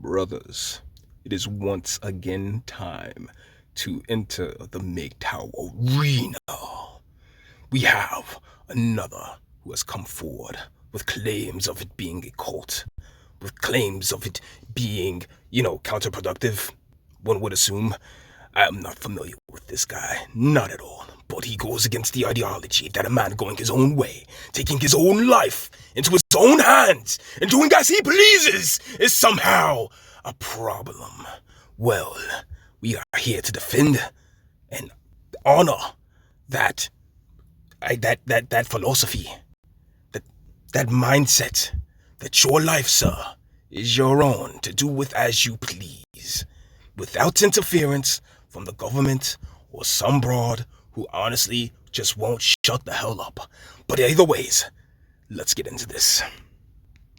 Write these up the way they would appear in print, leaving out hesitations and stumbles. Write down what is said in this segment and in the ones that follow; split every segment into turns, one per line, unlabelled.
Brothers, it is once again time to enter the MGTOW arena. We have another who has come forward with claims of it being a cult, with claims of it being, counterproductive. One would assume. I am not familiar with this guy, not at all. But he goes against the ideology that a man going his own way, taking his own life into his own hands, and doing as he pleases is somehow a problem. Well, we are here to defend and honor that philosophy, that mindset, that your life, sir, is your own to do with as you please, without interference from the government or some broad who honestly just won't shut the hell up. But either ways, let's get into this.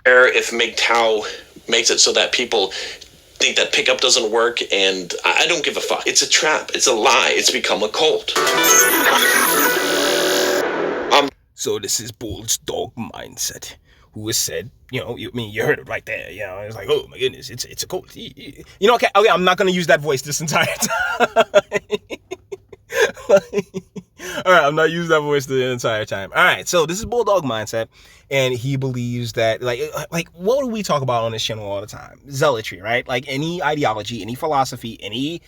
If MGTOW makes it so that people think that pickup doesn't work, and I don't give a fuck. It's a trap. It's a lie. It's become a cult.
So this is Bulldog mindset, who has said, you heard it right there. It's like, oh my goodness, it's a cult. Okay, I'm not gonna use that voice this entire time. All right, I'm not using that voice the entire time. All right, so this is Bulldog mindset, and he believes that, like what do we talk about on this channel all the time? Zealotry, right? Like any ideology, any philosophy, any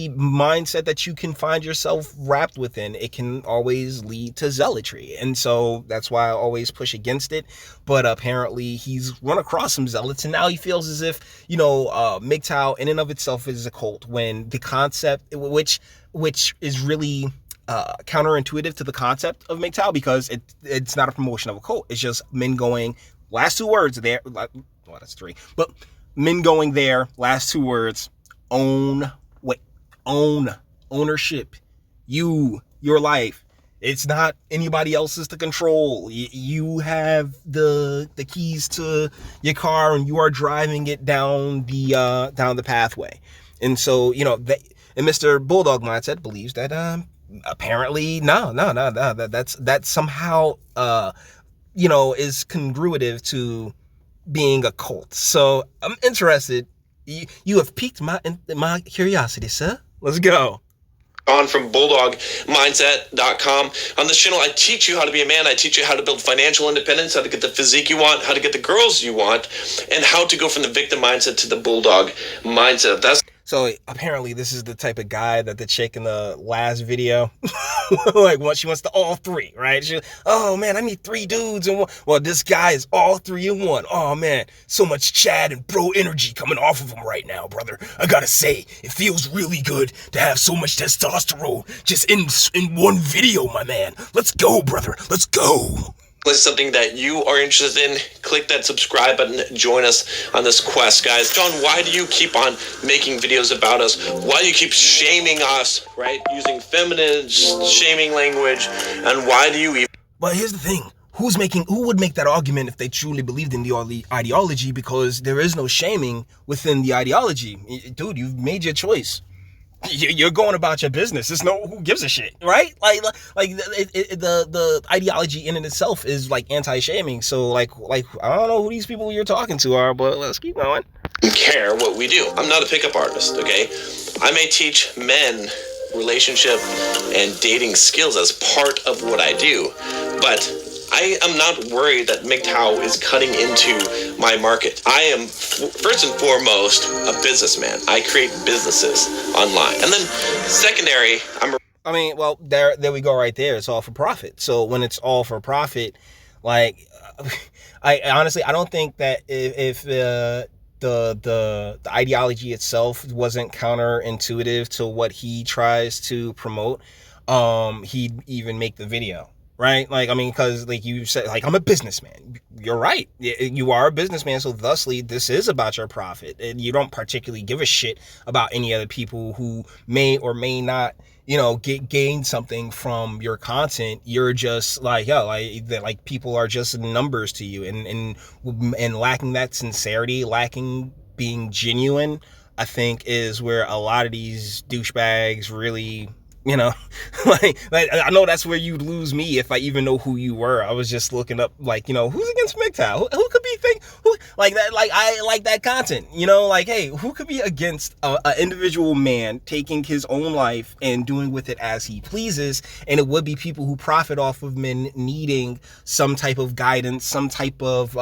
mindset that you can find yourself wrapped within, it can always lead to zealotry. And so that's why I always push against it. But apparently he's run across some zealots, and now he feels as if, MGTOW in and of itself is a cult, when the concept, which is really counterintuitive to the concept of MGTOW, because it's not a promotion of a cult. It's just men going, last two words there, well, that's three, but men going there, last two words, ownership, your life. It's not anybody else's to control. You have the keys to your car, and you are driving it down the pathway. And so, and Mr. Bulldog mindset believes that apparently that's somehow is congruitive to being a cult. So I'm interested. You have piqued my curiosity, sir. Let's go.
On from BulldogMindset.com. On this channel, I teach you how to be a man. I teach you how to build financial independence, how to get the physique you want, how to get the girls you want, and how to go from the victim mindset to the Bulldog mindset.
So apparently this is the type of guy that the chick in the last video, she wants to all three, right? Oh man, I need three dudes in one. Well, this guy is all three in one. Oh man, so much Chad and bro energy coming off of him right now, brother. I gotta say, it feels really good to have so much testosterone just in one video, my man. Let's go, brother. Let's go.
This is something that you are interested in, click that subscribe button, join us on this quest, guys. John, why do you keep on making videos about us? Why do you keep shaming us, right? Using feminine shaming language, and why do you even...
Well, here's the thing. Who would make that argument if they truly believed in the ideology? Because there is no shaming within the ideology. Dude, you've made your choice. You're going about your business. There's who gives a shit, right? The ideology in and itself is like anti-shaming. So I don't know who these people you're talking to are, but let's keep going.
Care what we do. I'm not a pickup artist, okay? I may teach men relationship and dating skills as part of what I do, but I am not worried that MGTOW is cutting into my market. I am, first and foremost, a businessman. I create businesses online. And then secondary,
there we go right there. It's all for profit. So when it's all for profit, I honestly, I don't think that if the ideology itself wasn't counterintuitive to what he tries to promote, he'd even make the video. Right? Because you said, I'm a businessman. You're right. You are a businessman. So thusly, this is about your profit. And you don't particularly give a shit about any other people who may or may not, gain something from your content. You're just people are just numbers to you, and lacking that sincerity, lacking being genuine, I think is where a lot of these douchebags really, I know that's where you'd lose me if I even know who you were. I was just looking up, who's against MGTOW? Who could be think who like that? Like I like that content, you know. Like, hey, who could be against a individual man taking his own life and doing with it as he pleases? And it would be people who profit off of men needing some type of guidance, some type of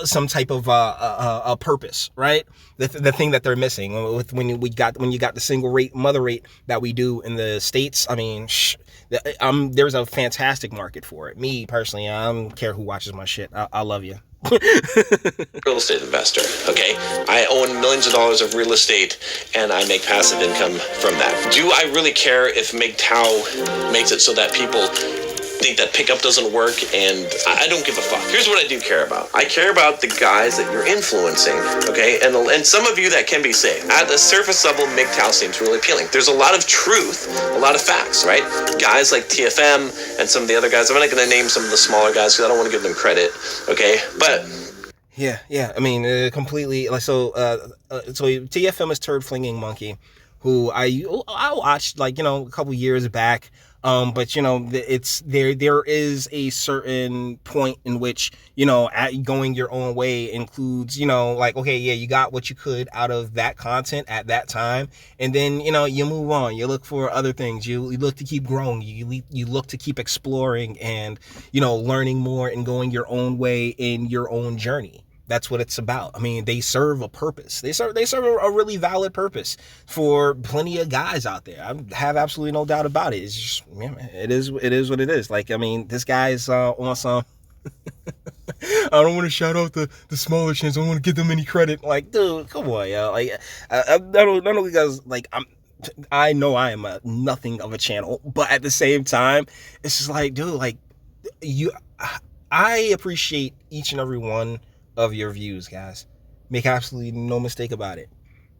some type of a purpose, right? The thing that they're missing with when you got the single rate mother rate that we do in the States. I mean, there's a fantastic market for it. Me personally, I don't care who watches my shit. I love you.
Real estate investor, okay? I own millions of dollars of real estate and I make passive income from that. Do I really care if MGTOW makes it so that people think that pickup doesn't work? And I don't give a fuck. Here's what I do care about. I care about the guys that you're influencing, okay? And some of you that can be safe. At the surface level, MGTOW seems really appealing. There's a lot of truth, a lot of facts, right? Guys like TFM and some of the other guys. I'm not going to name some of the smaller guys because I don't want to give them credit, okay? But
yeah. I mean, completely. Like so TFM is Turd Flinging Monkey, who I watched like a couple years back. But it's there is a certain point in which going your own way includes like, okay, yeah, you got what you could out of that content at that time, and then you move on, you look for other things, you look to keep growing, you look to keep exploring and learning more and going your own way in your own journey. That's what it's about. I mean, they serve a purpose. They serve a really valid purpose for plenty of guys out there. I have absolutely no doubt about it. It's just, it is what it is. Like, I mean, this guy's on some. I don't want to shout out the smaller channels. I don't want to give them any credit. Like, dude, come on, yo. Like, not only because like I know I am nothing of a channel, but at the same time, it's just like, dude, like I appreciate each and every one of your views, guys. Make absolutely no mistake about it.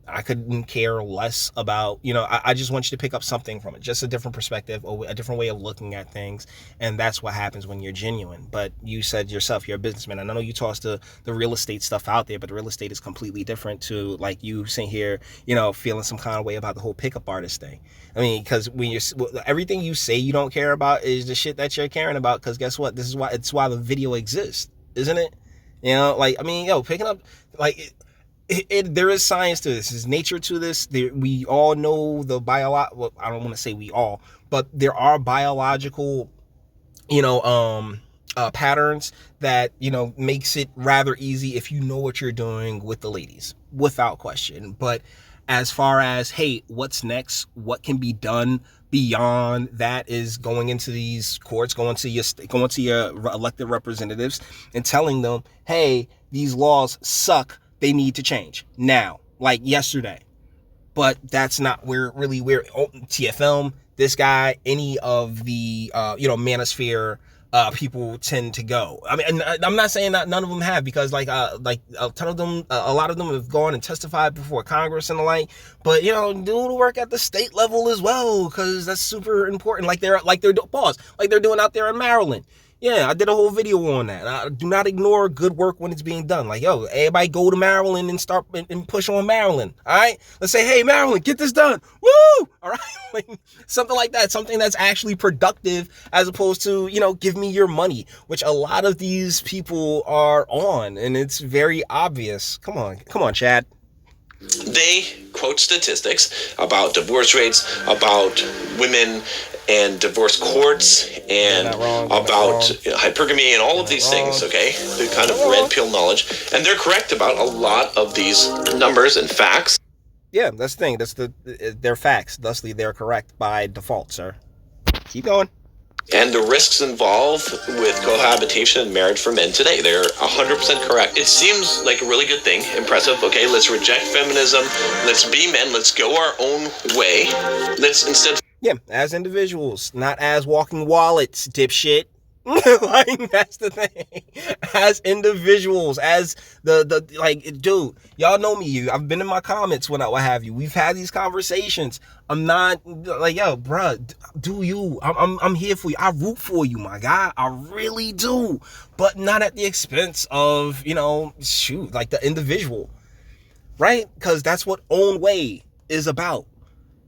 I couldn't care less about, I just want you to pick up something from it, just a different perspective or a different way of looking at things. And that's what happens when you're genuine. But you said yourself, you're a businessman. And I know you tossed the real estate stuff out there, but the real estate is completely different to like you sitting here, feeling some kind of way about the whole pickup artist thing. I mean, because when everything you say you don't care about is the shit that you're caring about. Because guess what? It's why the video exists, isn't it? Like, I mean, picking up, like, there is science to this. There's nature to this. We all know the well, I don't want to say we all, but there are biological, patterns that, makes it rather easy if you know what you're doing with the ladies, without question. But as far as, hey, what's next? What can be done beyond that is going into these courts, going to your elected representatives and telling them, hey, these laws suck. They need to change now, like yesterday. But that's not where TFM, this guy, any of the, manosphere people tend to go. I mean, and I'm not saying that none of them have, because like a ton of them, a lot of them have gone and testified before Congress and the like. But do the work at the state level as well, because that's super important. Like they're doing out there in Maryland. Yeah, I did a whole video on that. Do not ignore good work when it's being done. Like, yo, everybody go to Maryland and start and push on Maryland. All right? Let's say, hey, Maryland, get this done. Woo! All right? Like, something like that. Something that's actually productive as opposed to, give me your money, which a lot of these people are on. And it's very obvious. Come on, Chad.
They quote statistics about divorce rates, about women and divorce courts, and about hypergamy and all of these things, okay? The kind of red pill knowledge. And they're correct about a lot of these numbers and facts.
Yeah, that's the thing. They're facts. Thusly, they're correct by default, sir. Keep going.
And the risks involved with cohabitation and marriage for men today. They're 100% correct. It seems like a really good thing. Impressive. Okay, let's reject feminism. Let's be men. Let's go our own way. Let's instead...
Yeah, as individuals, not as walking wallets, dipshit. Like, that's the thing. As individuals, as the like, dude, y'all know me. I've been in my comments what have you. We've had these conversations. I'm not like, yo, bruh, do you? I'm here for you. I root for you, my guy. I really do, but not at the expense of like the individual, right? Because that's what own way is about.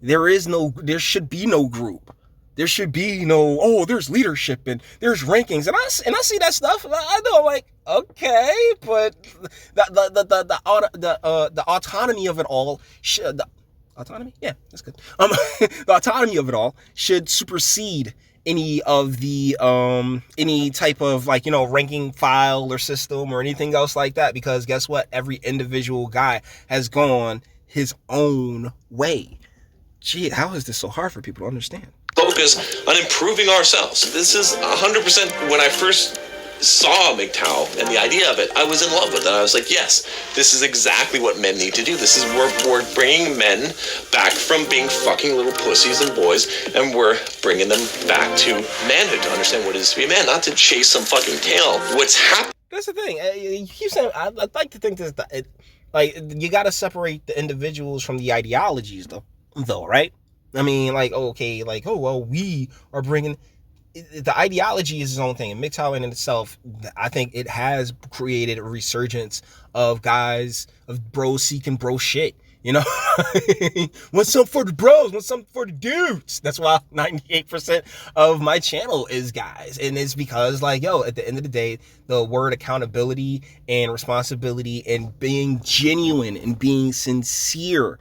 There should be no group. There should be no, oh, there's leadership and there's rankings, and I see that stuff. And I know, I'm like, okay, but the autonomy of it all, autonomy, yeah, that's good. The autonomy of it all should supersede any of the any type of, like, you know, ranking file or system or anything else like that, because guess what? Every individual guy has gone his own way. Gee, how is this so hard for people to understand?
Focus on improving ourselves. This is 100% when I first saw MGTOW and the idea of it, I was in love with it. I was like, yes, this is exactly what men need to do. This is we're bringing men back from being fucking little pussies and boys, and we're bringing them back to manhood, to understand what it is to be a man, not to chase some fucking tail. What's happening?
That's the thing. You keep saying, I'd like to think this, like, you got to separate the individuals from the ideologies, though, right? I mean, like, okay, like, oh, well, we are bringing, the ideology is its own thing. And MGTOW in itself, I think it has created a resurgence of guys, of bros seeking bro shit. You know, want something for the bros, want something for the dudes. That's why 98% of my channel is guys. And it's because, like, yo, at the end of the day, the word accountability and responsibility and being genuine and being sincere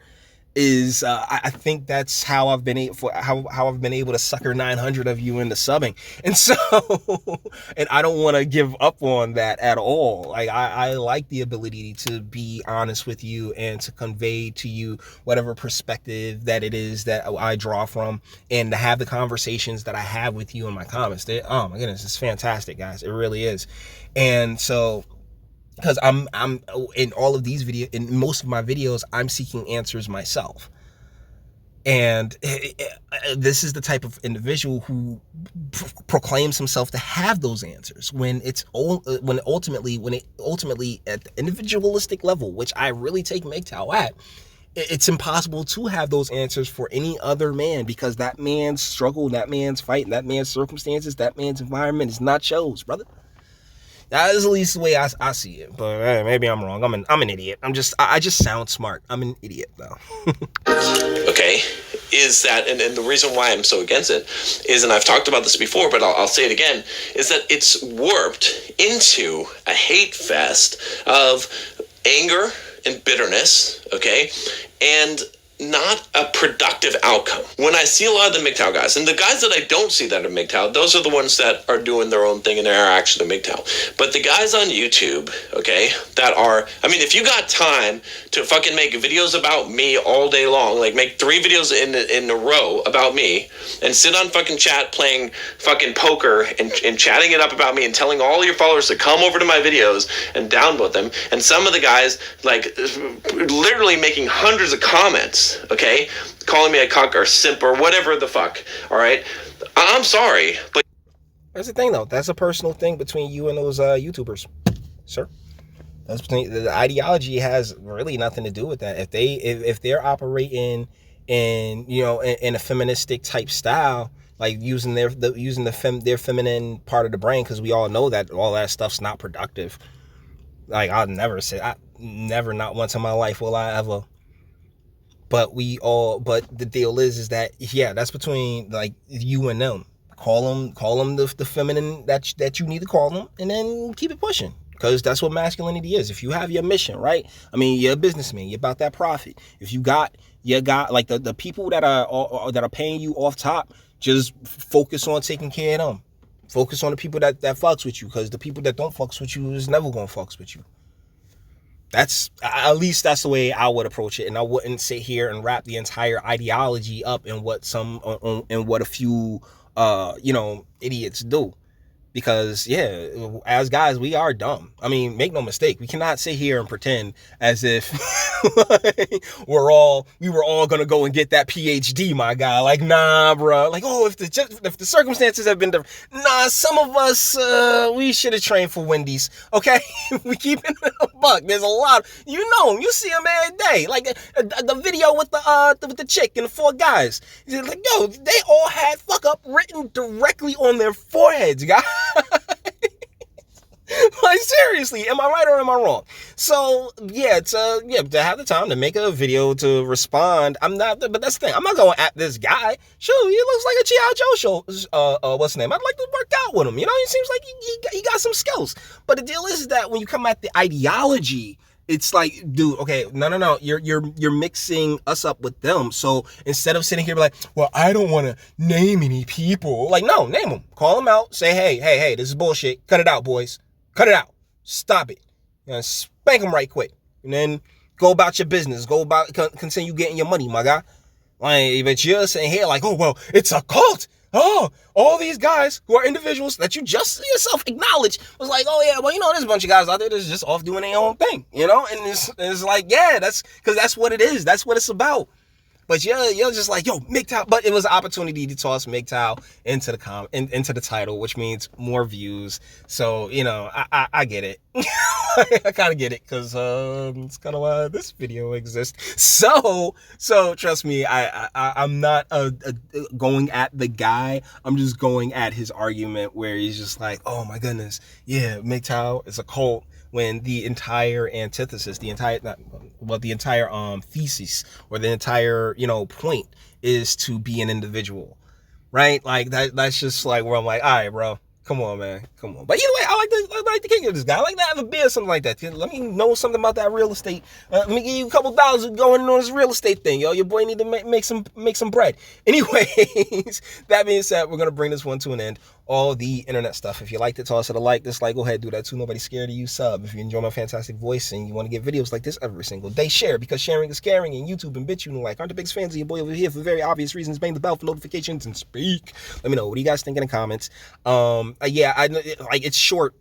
is I think that's how I've been able to sucker 900 of you into subbing. And so and I don't want to give up on that at all. Like, I like the ability to be honest with you and to convey to you whatever perspective that it is that I draw from, and to have the conversations that I have with you in my comments. Oh my goodness, it's fantastic, guys. It really is. And so, because I'm in all of these videos, in most of my videos, I'm seeking answers myself. And this is the type of individual who proclaims himself to have those answers when ultimately at the individualistic level, which I really take MGTOW at, it's impossible to have those answers for any other man, because that man's struggle, that man's fight, that man's circumstances, that man's environment is not yours, brother. That is at least the way I see it, but maybe I'm wrong. I'm an idiot. I just sound smart. I'm an idiot, though.
Okay, is that, and the reason why I'm so against it is, and I've talked about this before, but I'll say it again, is that it's warped into a hate fest of anger and bitterness, okay, and not a productive outcome. When I see a lot of the MGTOW guys, and the guys that I don't see that are MGTOW, those are the ones that are doing their own thing and they're actually MGTOW. But the guys on YouTube, okay, that are, I mean, if you got time to fucking make videos about me all day long, like make 3 videos in a row about me, and sit on fucking chat playing fucking poker and chatting it up about me and telling all your followers to come over to my videos and downvote them, and some of the guys, like, literally making hundreds of comments, okay, calling me a cuck or simp or whatever the fuck, all right, I'm sorry, but
that's the thing, though. That's a personal thing between you and those YouTubers, sir. That's between, the ideology has really nothing to do with that. If they're operating in, you know, in a feministic type style, like using their feminine part of the brain, because we all know that all that stuff's not productive. Like, not once in my life will I ever. But the deal is that, yeah, that's between, like, you and them. Call them the feminine that you need to call them, and then keep it pushing, because that's what masculinity is. If you have your mission, right? I mean, you're a businessman. You're about that profit. If you got like the people that are paying you off top, just focus on taking care of them. Focus on the people that fucks with you, because the people that don't fucks with you is never gonna fucks with you. That's, at least that's the way I would approach it, and I wouldn't sit here and wrap the entire ideology up in what a few idiots do. Because, yeah, as guys, we are dumb. I mean, make no mistake, we cannot sit here and pretend as if we were all gonna go and get that PhD, my guy. Like, nah, bro. Like, oh, if the circumstances have been different, nah, some of us we should have trained for Wendy's. Okay, we keep it a buck. There's a lot. You see them every day. Like the video with the chick and the 4 guys. Like, yo, they all had fuck up written directly on their foreheads, guys. Like, seriously, am I right or am I wrong? So yeah, to have the time to make a video to respond, I'm not. But that's the thing. I'm not going at this guy. Sure, he looks like a G.I. Joe show. What's his name? I'd like to work out with him. You know, he seems like he got some skills. But the deal is that when you come at the ideology, it's like, dude, okay, no. You're mixing us up with them. So instead of sitting here like, well, I don't want to name any people. Like, no, name them. Call them out. Say, hey, this is bullshit. Cut it out, boys. Cut it out. Stop it. You know, spank them right quick. And then go about your business. Go about, continue getting your money, my guy. Like, but you're sitting here like, oh, well, it's a cult. Oh, all these guys who are individuals that you just yourself acknowledge was like, oh yeah, well, you know, there's a bunch of guys out there that's just off doing their own thing, you know? And it's like, yeah, that's because that's what it is. That's what it's about. But you're just like, yo, MGTOW. But it was an opportunity to toss MGTOW into the title, which means more views. So, you know, I get it. I kind of get it, because it's kind of why this video exists. So trust me, I'm not going at the guy. I'm just going at his argument where he's just like, oh my goodness, yeah, MGTOW is a cult, when the entire antithesis, the entire thesis, or the entire, you know, point is to be an individual, right? Like that's just like where I'm like, all right, bro, come on, man, come on. But either way, I like the king of this guy. I like to have a beer or something like that. Let me know something about that real estate. Let me give you a couple dollars going on this real estate thing, yo. Your boy need to make some bread. Anyways, that being said, we're gonna bring this one to an end. All the internet stuff. If you liked it, toss it a like, dislike, go ahead, do that too. Nobody's scared of you. Sub. If you enjoy my fantastic voice and you want to get videos like this every single day, share, because sharing is caring, and YouTube and BitChute and like aren't the biggest fans of your boy over here for very obvious reasons. Bang the bell for notifications and speak. Let me know, what do you guys think in the comments? Yeah, I like, it's short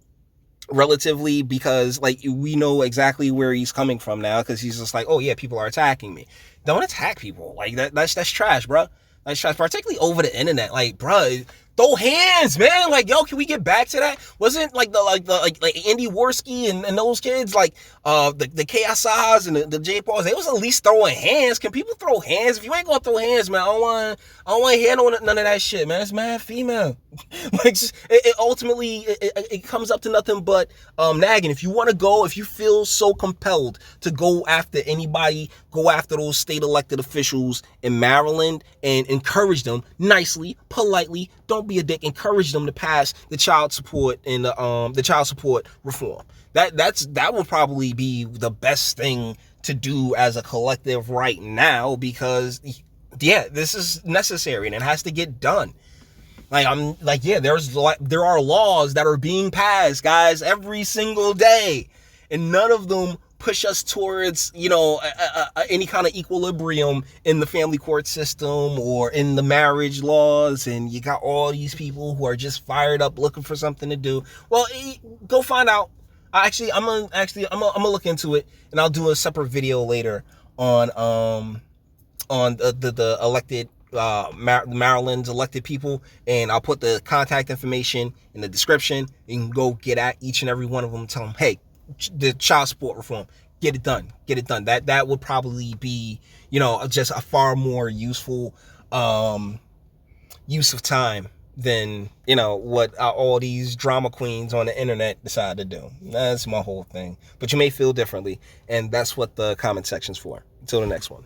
relatively, because like we know exactly where he's coming from now, because he's just like, oh yeah, people are attacking me. Don't attack people. Like that's trash, bro. That's trash, particularly over the internet. Like, bro, throw hands, man. Like, yo, can we get back to that? Wasn't like Andy Worski and those kids, like the KSIs and the J Pauls, they was at least throwing hands. Can people throw hands? If you ain't gonna throw hands, man, I don't want to hear none of that shit, man. It's mad female. Like, it ultimately it comes up to nothing but nagging. If you want to go, if you feel so compelled to go after anybody, go after those state elected officials in Maryland and encourage them nicely, politely. Don't be a dick. Encourage them to pass the child support and the child support reform. That will probably be the best thing to do as a collective right now, because yeah, this is necessary and it has to get done. Like, I'm like, yeah, there are laws that are being passed, guys, every single day, and none of them push us towards, you know, any kind of equilibrium in the family court system or in the marriage laws. And you got all these people who are just fired up looking for something to do. Well, go find out. I'm gonna look into it, and I'll do a separate video later on the elected Maryland's elected people, and I'll put the contact information in the description. You can go get at each and every one of them and tell them, hey, the child support reform, get it done. That would probably be, you know, just a far more useful use of time than, you know, what all these drama queens on the internet decide to do. That's my whole thing. But you may feel differently, and that's what the comment section's for. Until the next one.